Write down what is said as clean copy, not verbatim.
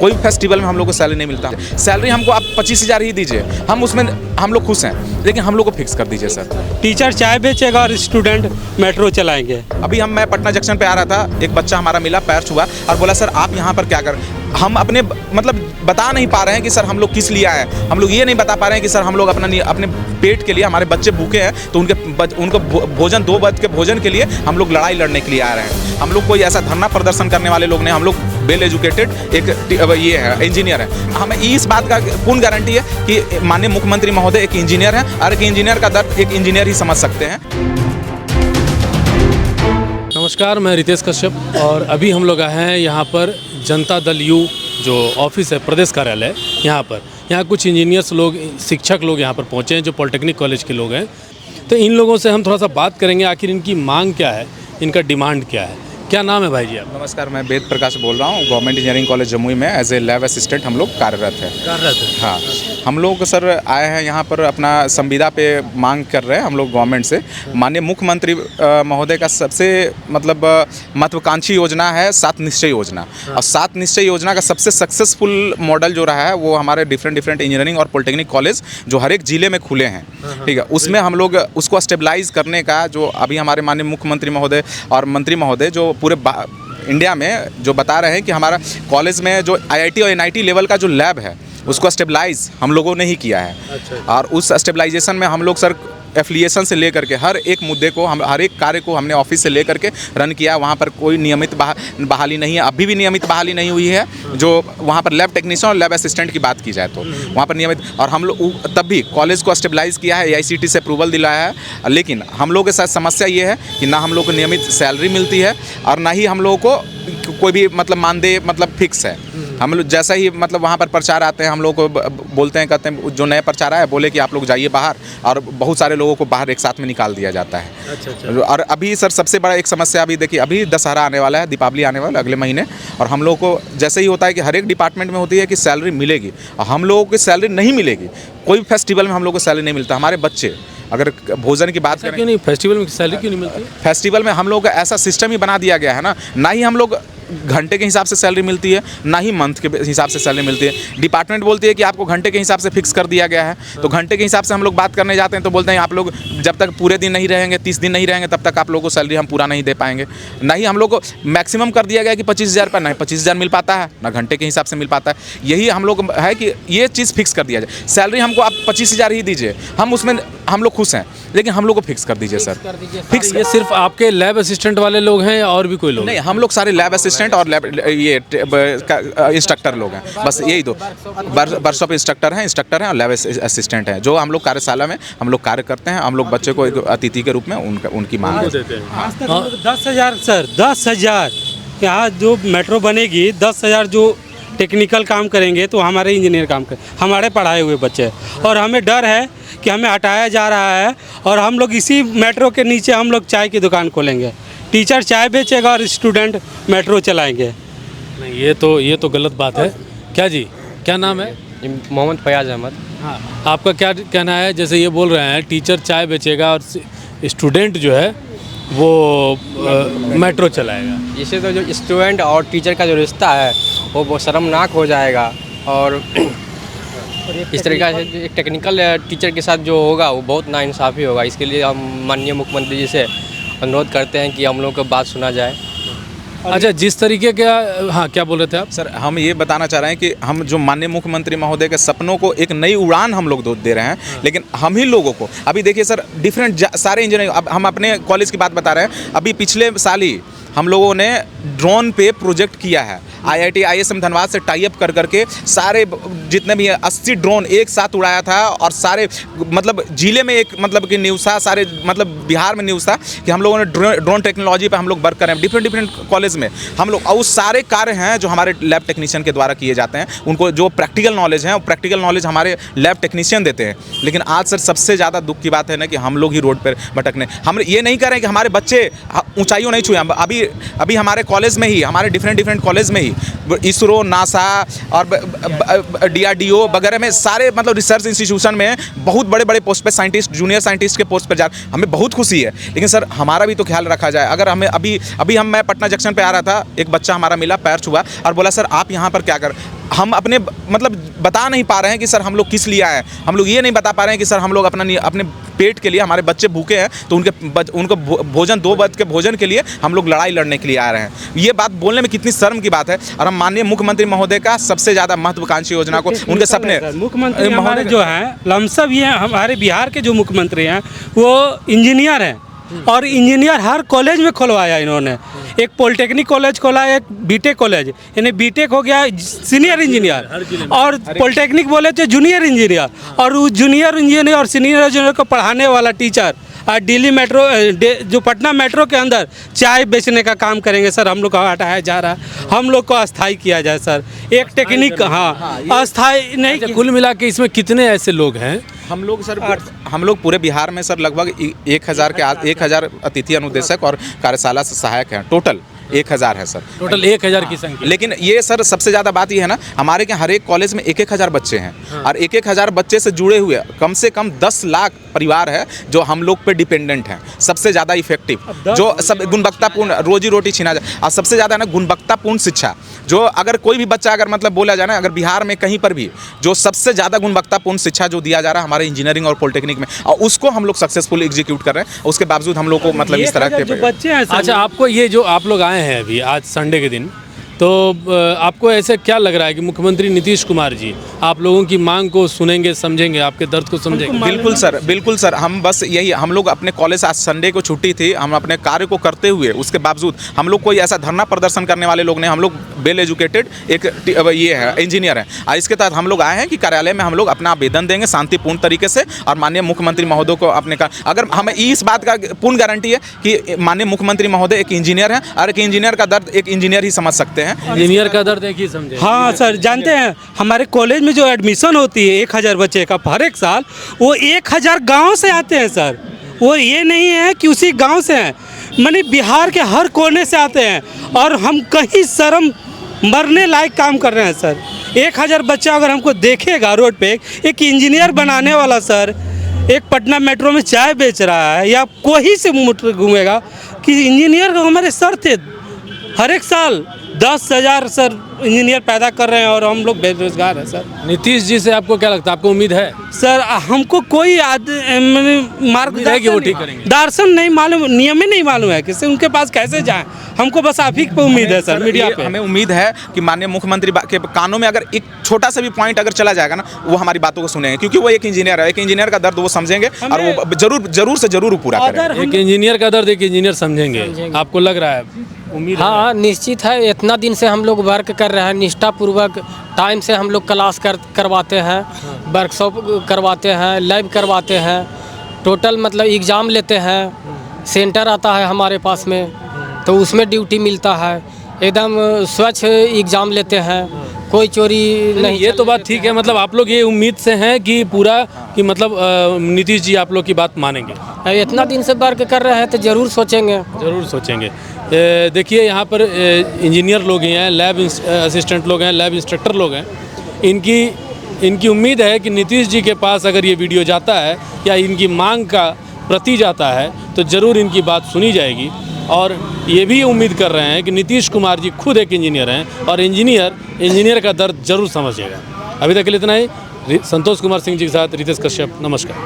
कोई फेस्टिवल में हम लोग को सैलरी नहीं मिलता। सैलरी हमको आप 25,000 ही दीजिए, हम उसमें हम लोग खुश हैं, लेकिन हम लोग को फिक्स कर दीजिए सर। टीचर चाय बेचेगा और स्टूडेंट मेट्रो चलाएंगे। अभी मैं पटना जंक्शन पे आ रहा था, एक बच्चा हमारा मिला, पैर छुआ और बोला सर आप यहाँ पर क्या कर, हम अपने मतलब बता नहीं पा रहे हैं कि सर हम लोग किस लिए आए हैं। हम लोग ये नहीं बता पा रहे हैं कि सर हम लोग अपने पेट के लिए, हमारे बच्चे भूखे हैं तो उनको भोजन, 2 वक्त के भोजन के लिए हम लोग लड़ाई लड़ने के लिए आ रहे हैं। हम लोग कोई ऐसा धरना प्रदर्शन करने वाले लोग नहीं, हम लोग वेल एजुकेटेड एक ये है, इंजीनियर है। हमें इस बात का पूर्ण गारंटी है कि माननीय मुख्यमंत्री महोदय एक इंजीनियर हैं और एक इंजीनियर का दर्द एक इंजीनियर ही समझ सकते हैं। नमस्कार, मैं रितेश कश्यप और अभी हम लोग आए हैं यहाँ पर जनता दल यू जो ऑफिस है, प्रदेश कार्यालय, यहाँ कुछ इंजीनियर्स लोग, शिक्षक लोग यहाँ पर पहुँचे हैं जो पॉलिटेक्निक कॉलेज के लोग हैं। तो इन लोगों से हम थोड़ा सा बात करेंगे, आखिर इनकी मांग क्या है, इनका डिमांड क्या है। क्या नाम है भाई जी आप? नमस्कार, मैं वेद प्रकाश बोल रहा हूँ। गवर्नमेंट इंजीनियरिंग कॉलेज जमुई में एज ए लैब असिस्टेंट हम लोग कार्यरत है। हाँ, हम लोग सर आए हैं यहाँ पर अपना संविदा पे मांग कर रहे हैं हम लोग गवर्नमेंट से। माननीय मुख्यमंत्री महोदय का सबसे मतलब महत्वाकांक्षी योजना है 7 निश्चय योजना। और 7 निश्चय योजना का सबसे सक्सेसफुल मॉडल जो रहा है वो हमारे डिफरेंट इंजीनियरिंग और पॉलिटेक्निक कॉलेज जो हर एक ज़िले में खुले हैं, ठीक है। उसमें हम लोग उसको स्टेबलाइज करने का जो अभी हमारे माननीय मुख्यमंत्री महोदय और मंत्री महोदय जो पूरे इंडिया में जो बता रहे हैं कि हमारा कॉलेज में जो IIT और NIT लेवल का जो लैब है उसको स्टेबलाइज हम लोगों ने ही किया है। अच्छा। और उस स्टेबलाइजेशन में हम लोग सर एफिलिएशन से लेकर के हर एक मुद्दे को, हम हर एक कार्य को हमने ऑफिस से लेकर के रन किया। वहाँ पर कोई नियमित बहाली नहीं है, अभी भी नियमित बहाली नहीं हुई है। जो वहाँ पर लैब टेक्नीशियन और लैब असिस्टेंट की बात की जाए तो वहाँ पर नियमित, और हम लोग तब भी कॉलेज को स्टेबलाइज किया है, AICTE से अप्रूवल दिलाया है। लेकिन हम लोगों के साथ समस्या ये है कि ना हम लोग को नियमित सैलरी मिलती है और ना ही हम लोगों को कोई भी मतलब मानदेय मतलब फिक्स है। हम लोग जैसा ही मतलब वहाँ पर प्रचार आते हैं, हम लोग को बोलते हैं, कहते हैं जो नए प्रचार आए बोले कि आप लोग जाइए बाहर, और बहुत सारे लोगों को बाहर एक साथ में निकाल दिया जाता है। अच्छा। और अभी सर सबसे बड़ा एक समस्या अभी देखिए, अभी दशहरा आने वाला है, दीपावली आने वाला है अगले महीने, और हम लोग को जैसे ही होता है कि हर एक डिपार्टमेंट में होती है कि सैलरी मिलेगी और हम लोगों को सैलरी नहीं मिलेगी। कोई फेस्टिवल में हम लोग को सैलरी नहीं मिलता। हमारे बच्चे अगर भोजन की बात करें, क्यों नहीं फेस्टिवल में सैलरी क्यों नहीं मिलती? फेस्टिवल में हम लोग का ऐसा सिस्टम ही बना दिया गया है ना ही हम लोग घंटे के हिसाब से सैलरी मिलती है, ना ही मंथ के हिसाब से सैलरी मिलती है। डिपार्टमेंट बोलती है कि आपको घंटे के हिसाब से फिक्स कर दिया गया है, तो घंटे के हिसाब से हम लोग बात करने जाते हैं तो बोलते हैं आप लोग जब तक पूरे दिन नहीं रहेंगे, 30 दिन नहीं रहेंगे, तब तक आप लोगों को सैलरी हम पूरा नहीं दे पाएंगे। ना ही हम लोग को मैक्सिमम कर दिया गया कि 25,000 पर, ना 25,000 मिल पाता है, ना घंटे के हिसाब से मिल पाता है। यही हम लोग है कि ये चीज़ फिक्स कर दिया जाए। सैलरी हमको आप 25,000 ही दीजिए, हम उसमें हम लोग खुश हैं, लेकिन हम लोग को फिक्स कर दीजिए सर। फिक्स ये सिर्फ आपके लैब असिस्टेंट वाले लोग हैं और भी कोई लोग? नहीं, हम लोग सारे लैब असिस्टेंट और लैब ये इंस्ट्रक्टर लोग हैं, बस यही दो। वर्कशॉप इंस्ट्रक्टर हैं और लैब असिस्टेंट हैं जो हम लोग कार्यशाला में हम लोग कार्य करते हैं। हम लोग बच्चे को एक अतिथि के रूप में उनकी मांग देते हैं। 10,000 सर, 10,000 यहाँ जो मेट्रो बनेगी, 10,000 जो टेक्निकल काम करेंगे तो हमारे इंजीनियर काम कर, हमारे पढ़ाए हुए बच्चे, और हमें डर है कि हमें हटाया जा रहा है और हम लोग इसी मेट्रो के नीचे हम लोग चाय की दुकान खोलेंगे। टीचर चाय बेचेगा और स्टूडेंट मेट्रो चलाएंगे। नहीं, ये तो गलत बात है। क्या जी, क्या नाम है? मोहम्मद फयाज अहमद। हाँ, आपका क्या कहना है? जैसे ये बोल रहे हैं टीचर चाय बेचेगा और स्टूडेंट जो है वो मेट्रो चलाएगा। इससे तो जो स्टूडेंट और टीचर का जो रिश्ता है वो शर्मनाक हो जाएगा, और इस तरीके से एक टेक्निकल टीचर के साथ जो होगा वो बहुत नाइंसाफ़ी होगा। इसके लिए हम माननीय मुख्यमंत्री जी से अनुरोध करते हैं कि हम लोग को बात सुना जाए। अच्छा, जिस तरीके का, हाँ क्या बोल रहे थे आप? सर, हम ये बताना चाह रहे हैं कि हम जो माननीय मुख्यमंत्री महोदय के सपनों को एक नई उड़ान हम लोग दे रहे हैं। लेकिन हम ही लोगों को अभी देखिए सर, डिफरेंट सारे इंजीनियरिंग, अब हम अपने कॉलेज की बात बता रहे हैं। अभी पिछले साल ही हम लोगों ने ड्रोन पे प्रोजेक्ट किया है। IIT ISM धनबाद से टाई अप कर करके सारे जितने भी 80 ड्रोन एक साथ उड़ाया था, और सारे मतलब जिले में एक मतलब कि न्यूज़ था, सारे मतलब बिहार में न्यूज़ था कि हम लोगों ने ड्रोन टेक्नोलॉजी पे हम लोग वर्क कर रहे हैं डिफरेंट कॉलेज में हम लोग। और उस सारे कार्य हैं जो हमारे लैब टेक्नीशियन के द्वारा किए जाते हैं। उनको जो प्रैक्टिकल नॉलेज है वो प्रैक्टिकल नॉलेज हमारे लैब टेक्नीशियन देते हैं। लेकिन आज सर सबसे ज़्यादा दुख की बात है ना कि हम लोग ही रोड पर भटकने, हम ये नहीं कर रहे हैं कि हमारे बच्चे ऊंचाइयों नहीं छुए। अभी हमारे कॉलेज में ही, हमारे डिफरेंट कॉलेज में ही इसरो, नासा और DRDO वगैरह में सारे मतलब रिसर्च इंस्टीट्यूशन में बहुत बड़े पोस्ट पे साइंटिस्ट, जूनियर साइंटिस्ट के पोस्ट पर जा, हमें बहुत खुशी है। लेकिन सर हमारा भी तो ख्याल रखा जाए। अगर हमें मैं पटना जंक्शन पे आ रहा था, एक बच्चा हमारा मिला, पैर छुआ और बोला सर आप यहाँ पर क्या कर, हम अपने मतलब बता नहीं पा रहे हैं कि सर हम लोग किस लिए आए हैं। हम लोग ये नहीं बता पा रहे हैं कि सर हम लोग अपने पेट के लिए, हमारे बच्चे भूखे हैं तो उनको भोजन, 2 वक्त के भोजन के लिए हम लोग लड़ाई लड़ने के लिए आ रहे हैं। ये बात बोलने में कितनी शर्म की बात है। और हम माननीय मुख्यमंत्री महोदय का सबसे ज़्यादा महत्वाकांक्षी योजना को, उनके सपने, मुख्यमंत्री हमारे जो हैं लमसम, ये हमारे बिहार के जो मुख्यमंत्री हैं वो इंजीनियर हैं, और इंजीनियर हर कॉलेज में खुलवाया इन्होंने। एक पॉलिटेक्निक कॉलेज खोला, एक बीटेक कॉलेज, यानी बीटेक हो गया सीनियर इंजीनियर, और पॉलिटेक्निक बोले तो जूनियर इंजीनियर, और वो जूनियर इंजीनियर और सीनियर इंजीनियर को पढ़ाने वाला टीचर और दिल्ली मेट्रो, जो पटना मेट्रो के अंदर चाय बेचने का काम करेंगे सर। हम लोग को हटाया जा रहा है, हम लोग को अस्थाई किया जाए सर। एक टेक्निक, हाँ अस्थाई नहीं। कुल मिला के इसमें कितने ऐसे लोग हैं? हम लोग सर, हम लोग पूरे बिहार में सर लगभग 1000 अतिथि अनुदेशक और कार्यशाला से सहायक हैं। टोटल 1000 है सर, टोटल 1000 की संख्या। लेकिन ये सर सबसे ज़्यादा बात ये है ना, हमारे के हर एक कॉलेज में 1-1 हज़ार बच्चे हैं। हाँ। और 1-1 हज़ार बच्चे से जुड़े हुए कम से कम 10 लाख परिवार है जो हम लोग पे डिपेंडेंट हैं। सबसे ज़्यादा इफेक्टिव, जो सब गुणवत्तापूर्ण रोजी रोटी छीना जाए, और सबसे ज़्यादा ना गुणवत्तापूर्ण शिक्षा, जो अगर कोई भी बच्चा अगर मतलब बोला जाए ना, अगर बिहार में कहीं पर भी जो सबसे ज़्यादा गुणवत्तापूर्ण शिक्षा जो दिया जा रहा है हमारे इंजीनियरिंग और पॉलिटेक्निक में, और उसको हम लोग सक्सेसफुल एग्जीक्यूट कर रहे हैं। उसके बावजूद हम लोग को मतलब इस तरह के बच्चे हैं। अच्छा, आपको ये जो आप लोग आए हैं अभी आज संडे के दिन, तो आपको ऐसे क्या लग रहा है कि मुख्यमंत्री नीतीश कुमार जी आप लोगों की मांग को सुनेंगे, समझेंगे, आपके दर्द को समझेंगे? बिल्कुल सर, बिल्कुल सर। हम बस यही, हम लोग अपने कॉलेज, आज संडे को छुट्टी थी, हम अपने कार्य को करते हुए उसके बावजूद हम लोग कोई ऐसा धरना प्रदर्शन करने वाले लोग नहीं। हम लोग वेल एजुकेटेड एक ये है इंजीनियर हैं, और इसके तहत हम लोग आए हैं कि कार्यालय में हम लोग अपना आवेदन देंगे शांतिपूर्ण तरीके से, और माननीय मुख्यमंत्री महोदय को अपने का, अगर हमें इस बात का पूर्ण गारंटी है कि माननीय मुख्यमंत्री महोदय एक इंजीनियर हैं, और एक इंजीनियर का दर्द एक इंजीनियर ही समझ सकते हैं। इंजीनियर का दर्द एक ही समझे। हाँ सर, जानते हैं हमारे कॉलेज में जो एडमिशन होती है 1000 बच्चे का हर एक साल, वो 1000 गांव से आते हैं सर। वो ये नहीं है कि उसी गांव से हैं, माने बिहार के हर कोने से आते हैं, और हम कहीं शर्म मरने लायक काम कर रहे हैं सर। 1000 बच्चा अगर हमको देखेगा रोड पे, एक इंजीनियर बनाने वाला सर एक पटना मेट्रो में चाय बेच रहा है, या कोई से घूमेगा कि इंजीनियर को हमारे सर थे हर एक साल 10,000 सर इंजीनियर पैदा कर रहे हैं, और हम लोग बेरोजगार हैं सर। नीतीश जी से आपको क्या लगता है, आपको उम्मीद है? सर हमको कोई मार्ग है कि वो ठीक करेंगे? दर्शन नहीं मालूम, नियम ही नहीं मालूम है कि उनके पास कैसे जाएं। हमको बस आप ही पे उम्मीद है सर, मीडिया पे। हमें उम्मीद है कि माननीय मुख्यमंत्री के कानों में अगर एक छोटा सा भी पॉइंट अगर चला जाएगा ना, वो हमारी बातों को सुनेंगे, क्योंकि वो एक इंजीनियर है। एक इंजीनियर का दर्द वो समझेंगे, और वो जरूर से जरूर पूरा करेंगे। एक इंजीनियर का दर्द एक इंजीनियर समझेंगे, आपको लग रहा है? उम्मीद है? हाँ निश्चित है। इतना दिन से हम लोग वर्क कर रहे हैं, निष्ठापूर्वक टाइम से हम लोग क्लास करवाते हैं, वर्कशॉप करवाते हैं, लैब करवाते हैं, टोटल मतलब एग्ज़ाम लेते हैं, सेंटर आता है हमारे पास में, तो उसमें ड्यूटी मिलता है, एकदम स्वच्छ एग्ज़ाम लेते हैं, कोई चोरी नहीं। ये तो बात ठीक है, मतलब आप लोग ये उम्मीद से हैं कि पूरा कि मतलब नीतीश जी आप लोग की बात मानेंगे? इतना दिन से वर्क कर रहे हैं तो ज़रूर सोचेंगे। ज़रूर सोचेंगे। देखिए यहाँ पर इंजीनियर लोग हैं, लैब असिस्टेंट लोग हैं, लैब इंस्ट्रक्टर लोग हैं। इनकी उम्मीद है कि नीतीश जी के पास अगर ये वीडियो जाता है या इनकी मांग का प्रति जाता है तो ज़रूर इनकी बात सुनी जाएगी। और ये भी उम्मीद कर रहे हैं कि नीतीश कुमार जी खुद एक इंजीनियर हैं, और इंजीनियर का दर्द जरूर समझिएगा। अभी तक के लिए इतना ही। संतोष कुमार सिंह जी के साथ रितेश कश्यप, नमस्कार।